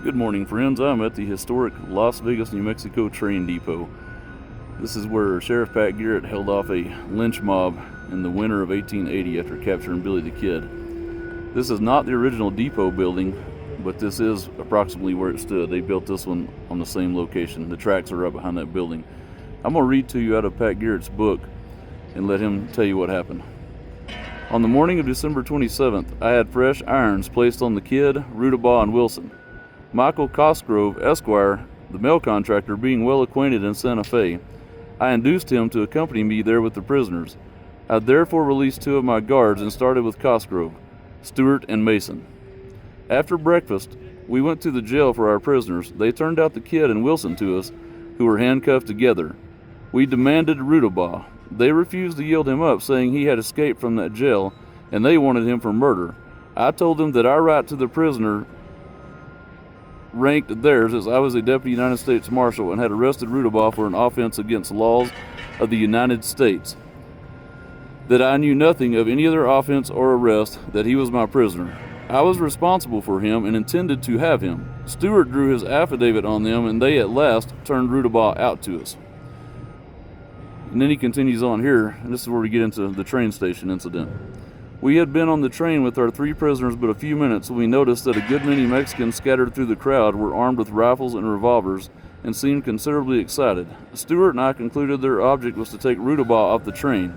Good morning, friends. I'm at the historic Las Vegas, New Mexico train depot. This is where Sheriff Pat Garrett held off a lynch mob in the winter of 1880 after capturing Billy the Kid. This is not the original depot building, but this is approximately where it stood. They built this one on the same location. The tracks are right behind that building. I'm going to read to you out of Pat Garrett's book and let him tell you what happened. On the morning of December 27th, I had fresh irons placed on the Kid, Rudabaugh, and Wilson. Michael Cosgrove, Esquire, the mail contractor, being well acquainted in Santa Fe, I induced him to accompany me there with the prisoners. I therefore released two of my guards and started with Cosgrove, Stewart, and Mason. After breakfast, we went to the jail for our prisoners. They turned out the Kid and Wilson to us, who were handcuffed together. We demanded Rudabaugh. They refused to yield him up, saying he had escaped from that jail, and they wanted him for murder. I told them that our right to the prisoner ranked theirs, as I was a Deputy United States Marshal and had arrested Rudabaugh for an offense against laws of the United States, that I knew nothing of any other offense or arrest, that he was my prisoner. I was responsible for him and intended to have him. Stewart drew his affidavit on them, and they at last turned Rudabaugh out to us. And then he continues on here, and this is where we get into the train station incident. We had been on the train with our three prisoners but a few minutes when we noticed that a good many Mexicans scattered through the crowd were armed with rifles and revolvers and seemed considerably excited. Stewart and I concluded their object was to take Rudabaugh off the train.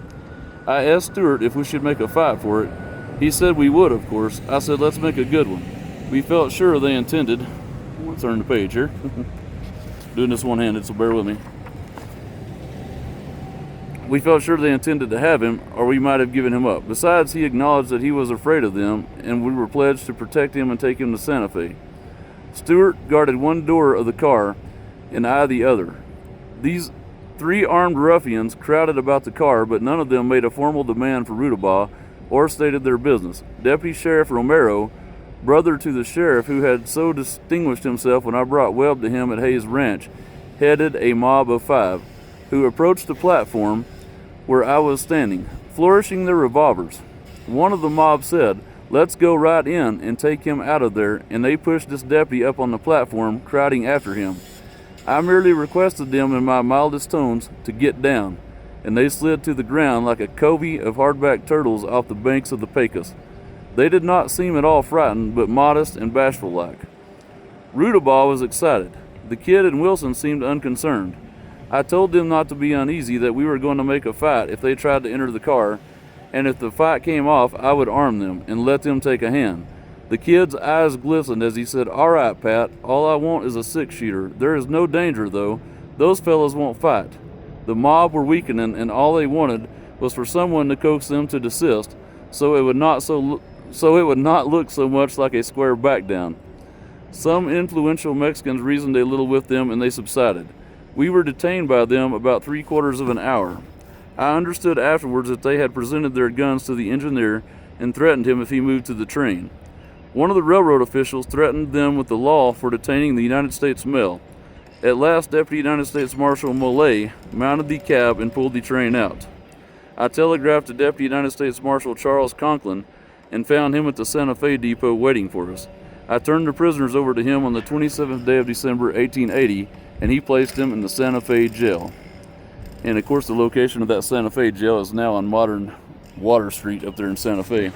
I asked Stewart if we should make a fight for it. He said we would, of course. I said, let's make a good one. We felt sure they intended. I'm going to turn the page here. Doing this one-handed, so bear with me. We felt sure they intended to have him, or we might have given him up. Besides, he acknowledged that he was afraid of them, and we were pledged to protect him and take him to Santa Fe. Stewart guarded one door of the car, and I the other. These three armed ruffians crowded about the car, but none of them made a formal demand for Rudabaugh or stated their business. Deputy Sheriff Romero, brother to the sheriff who had so distinguished himself when I brought Webb to him at Hayes Ranch, headed a mob of 5, who approached the platform where I was standing, flourishing their revolvers. One of the mob said, let's go right in and take him out of there, and they pushed this deputy up on the platform, crowding after him. I merely requested them in my mildest tones to get down, and they slid to the ground like a covey of hardback turtles off the banks of the Pecos. They did not seem at all frightened, but modest and bashful-like. Rudabaugh was excited. The Kid and Wilson seemed unconcerned. I told them not to be uneasy, that we were going to make a fight if they tried to enter the car, and if the fight came off, I would arm them and let them take a hand. The Kid's eyes glistened as he said, all right, Pat, all I want is a 6-shooter. There is no danger, though. Those fellows won't fight. The mob were weakening, and all they wanted was for someone to coax them to desist, so it would not look so much like a square back down. Some influential Mexicans reasoned a little with them, and they subsided. We were detained by them about 3/4 of an hour. I understood afterwards that they had presented their guns to the engineer and threatened him if he moved to the train. One of the railroad officials threatened them with the law for detaining the United States mail. At last, Deputy United States Marshal Mollet mounted the cab and pulled the train out. I telegraphed to Deputy United States Marshal Charles Conklin and found him at the Santa Fe depot waiting for us. I turned the prisoners over to him on the 27th day of December, 1880, and he placed them in the Santa Fe jail. And of course, the location of that Santa Fe jail is now on modern Water Street up there in Santa Fe.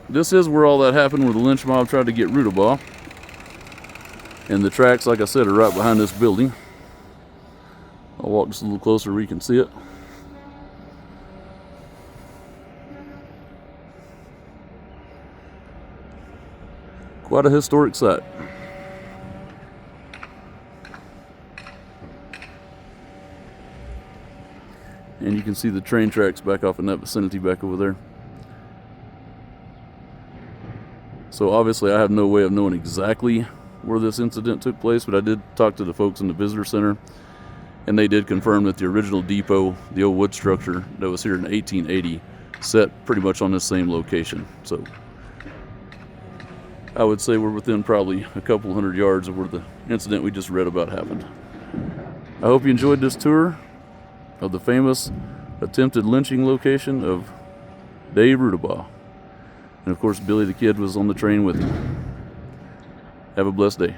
This is where all that happened, where the lynch mob tried to get Rudabaugh. And the tracks, like I said, are right behind this building. I'll walk just a little closer where you can see it. Quite a historic site. And you can see the train tracks back off in that vicinity back over there. So obviously I have no way of knowing exactly where this incident took place, but I did talk to the folks in the visitor center, and they did confirm that the original depot, the old wood structure that was here in 1880, set pretty much on this same location. So I would say we're within probably a couple hundred yards of where the incident we just read about happened. I hope you enjoyed this tour of the famous attempted lynching location of Dave Rudabaugh. And of course, Billy the Kid was on the train with him. Have a blessed day.